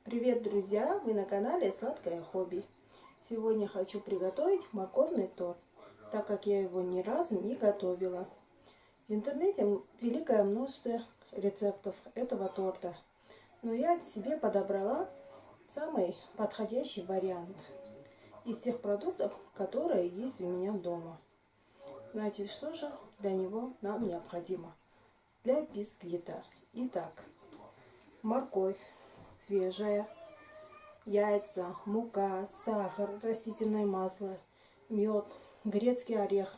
Привет, друзья! Вы на канале Сладкое Хобби. Сегодня хочу приготовить морковный торт, так как я его ни разу не готовила. В интернете великое множество рецептов этого торта, но я себе подобрала самый подходящий вариант из тех продуктов, которые есть у меня дома. Значит, что же для него нам необходимо? Для бисквита. Итак, морковь свежая, яйца, мука, сахар, растительное масло, мед, грецкий орех.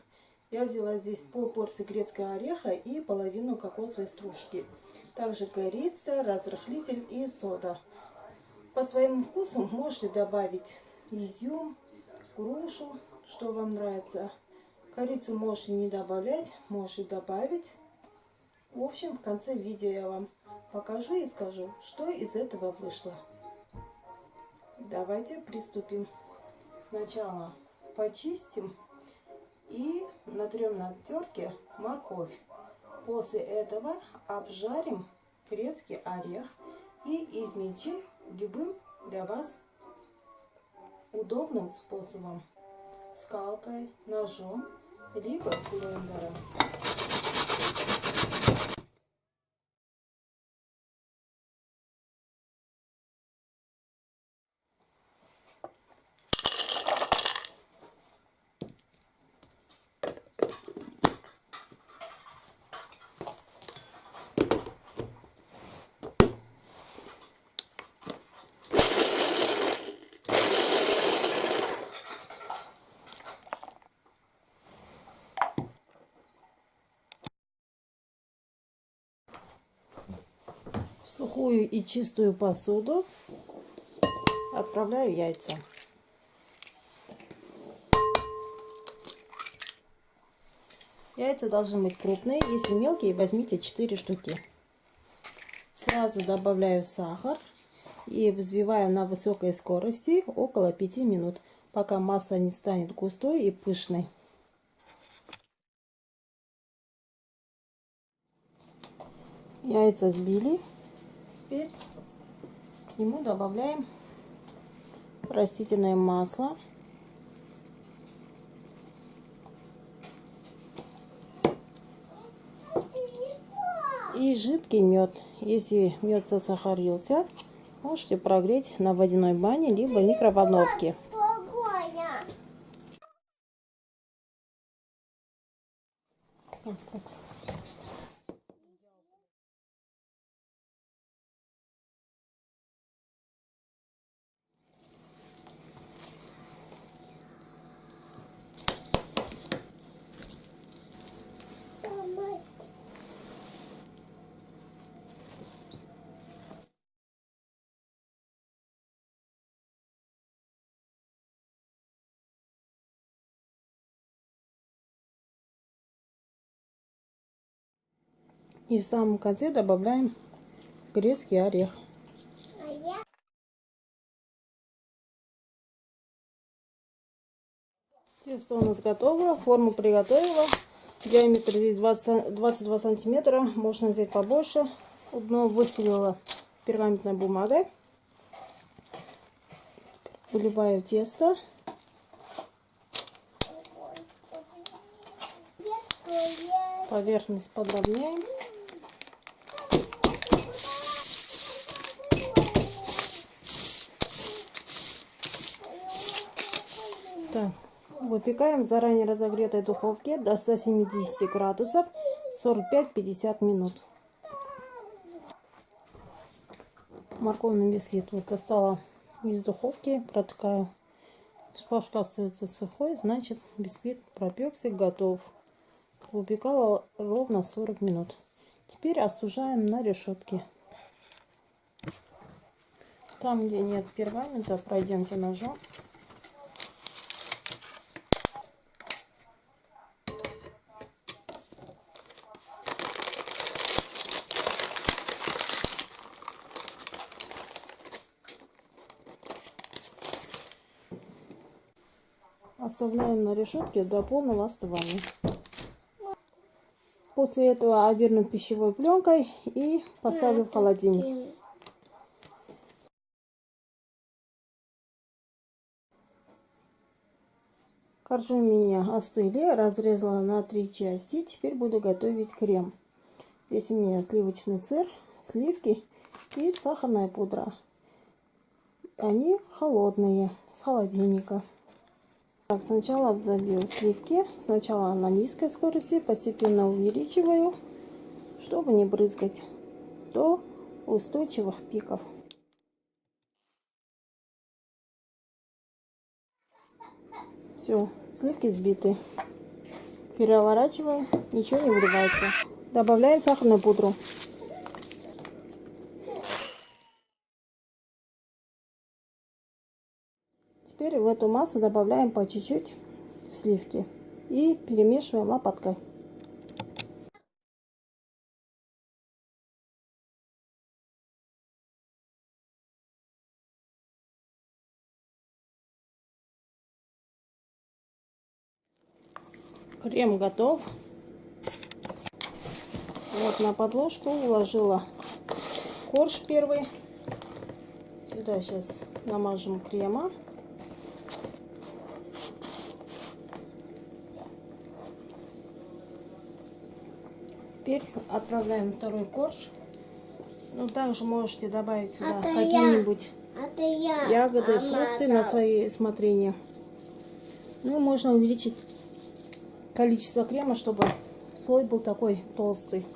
Я взяла здесь полпорции грецкого ореха и половину кокосовой стружки. Также корица, разрыхлитель и сода. По своему вкусу можете добавить изюм, грушу, что вам нравится. Корицу можете не добавлять, можете добавить. В общем, в конце видео я вам покажу и скажу, что из этого вышло. Давайте приступим. Сначала почистим и натрем на терке морковь. После этого обжарим грецкий орех и измельчим любым для вас удобным способом. Скалкой, ножом, либо блендером. В сухую и чистую посуду отправляю яйца. Яйца должны быть крупные. Если мелкие, возьмите 4 штуки. Сразу добавляю сахар и взбиваю на высокой скорости около 5 минут, пока масса не станет густой и пышной. Яйца взбили. Теперь к нему добавляем растительное масло. И жидкий мед. Если мед засахарился, можете прогреть на водяной бане либо микроволновке. И в самом конце добавляем грецкий орех. Тесто у нас готово. Форму приготовила. Диаметр здесь 22 сантиметра. Можно взять побольше. Дно выстелила пергаментной бумагой. Выливаю тесто. Поверхность подровняем. Так, выпекаем в заранее разогретой духовке до 170 градусов 45-50 минут. Морковный бисквит вот достала из духовки, протыкаю. Шпажка остается сухой, значит бисквит пропекся, готов. Выпекала ровно 40 минут. Теперь остужаем на решетке. Там, где нет пергамента, пройдемте ножом. Оставляем на решетке до полного остывания. После этого оберну пищевой пленкой и поставлю в холодильник. Коржи у меня остыли, разрезала на 3 части. Теперь буду готовить крем. Здесь у меня сливочный сыр, сливки и сахарная пудра. Они холодные, с холодильника. Так, сначала взбью сливки. Сначала на низкой скорости, постепенно увеличиваю, чтобы не брызгать, до устойчивых пиков. Все, сливки взбиты. Переворачиваем, ничего не вливается. Добавляем сахарную пудру. Теперь в эту массу добавляем по чуть-чуть сливки и перемешиваем лопаткой. Крем готов. Вот на подложку уложила корж первый. Сюда сейчас намажем крема. Теперь отправляем второй корж. Ну, также можете добавить сюда какие-нибудь ягоды, фрукты на свои усмотрения. Ну, можно увеличить количество крема, чтобы слой был такой толстый.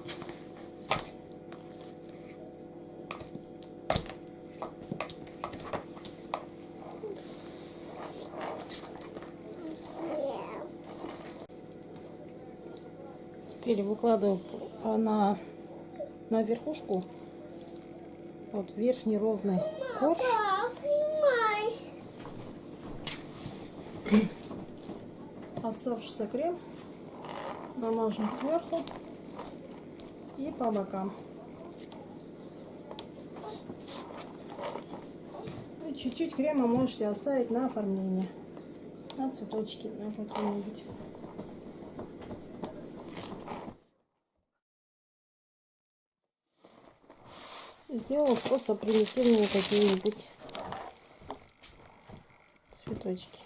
Теперь выкладываю на верхушку вот верхний ровный корж. Оставшийся крем намажем сверху и по бокам. И чуть-чуть крема можете оставить на оформление, на цветочки, на какие-нибудь. Сделала просто примитивные какие-нибудь цветочки.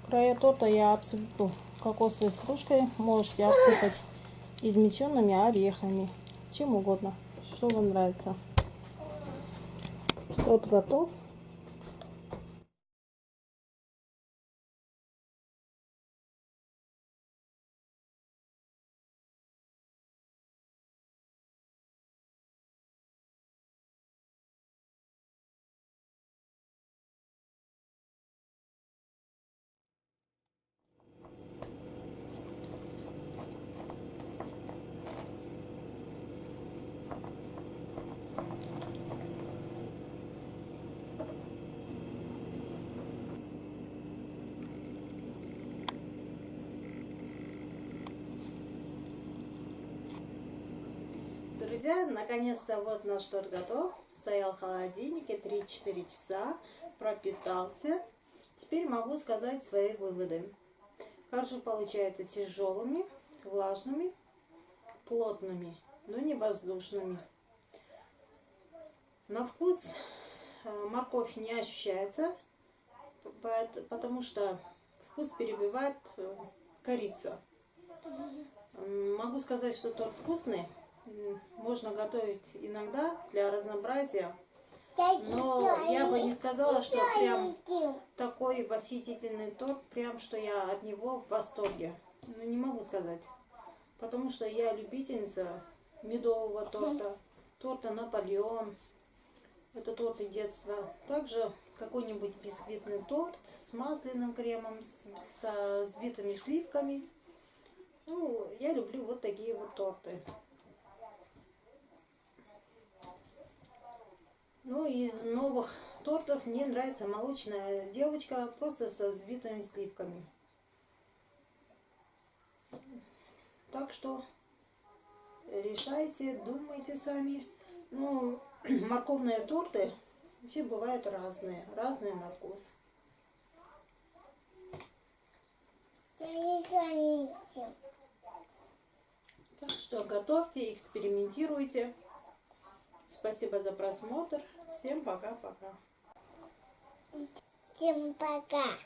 Края торта я обсыплю кокосовой стружкой. Можете обсыпать измельченными орехами, чем угодно, что вам нравится. Торт готов. Друзья, наконец-то вот наш торт готов. Стоял в холодильнике 3-4 часа, пропитался. Теперь могу сказать свои выводы. Коржи получаются тяжелыми, влажными, плотными, но не воздушными. На вкус морковь не ощущается, потому что вкус перебивает корица. Могу сказать, что торт вкусный. Можно готовить иногда для разнообразия, но я бы не сказала, что прям такой восхитительный торт, прям что я от него в восторге. Ну, не могу сказать, потому что я любительница медового торта, торта Наполеон, это торты детства. Также какой-нибудь бисквитный торт с масляным кремом, со взбитыми сливками. Ну, я люблю вот такие вот торты. Ну, из новых тортов мне нравится молочная девочка, просто со взбитыми сливками. Так что решайте, думайте сами. Ну, морковные торты вообще бывают разные. Разные на вкус. Так что готовьте, экспериментируйте. Спасибо за просмотр. Всем пока-пока. Всем пока.